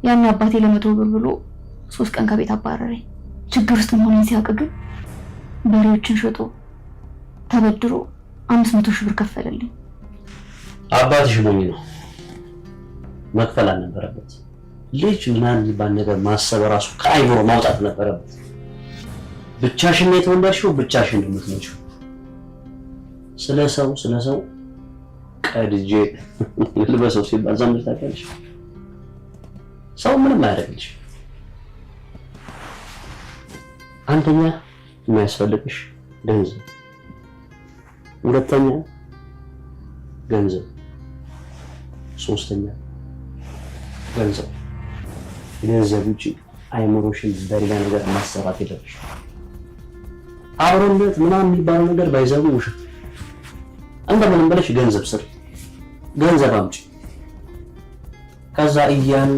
ያን አባቴ ለ100 ብር ብሎ 3 ቀን ከቤት አባረረኝ። ችግር ውስጥ መሆኔን ሲያውቅ ግን በሬዎችን ሸጦ ተበድሮ 500 ሺህ ብር ከፈለልኝ። አባትሽ ሞኝ ነው፣ መክፈል አልነበረበት። ልጅ ምናምን የሚባል ነገር ማሰብ ራሱ ከአይምሮ ማውጣት ነበረበት። ብቻሽን ነው የተወለድሽው፣ ብቻሽን ነው የምትሞቺው። ስለሰው ቀድጄ ልበሰው ሲባል ዘመድ ታውቂያለሽ፣ ሰው ምንም አያደርግልሽ። አንደኛ የሚያስፈልግሽ ገንዘብ፣ ሁለተኛ ገንዘብ፣ ሶስተኛ ገንዘብ። ገንዘብ ውጪ አይምሮሽን በሌላ ነገር ማሰራት የለብሽ። አብሮነት ምናምን የሚባለው ነገር ባይዘው ውሸት። እንደምንም ብለሽ ገንዘብ ስር ገንዘብ አምጪ። ከዛ እያን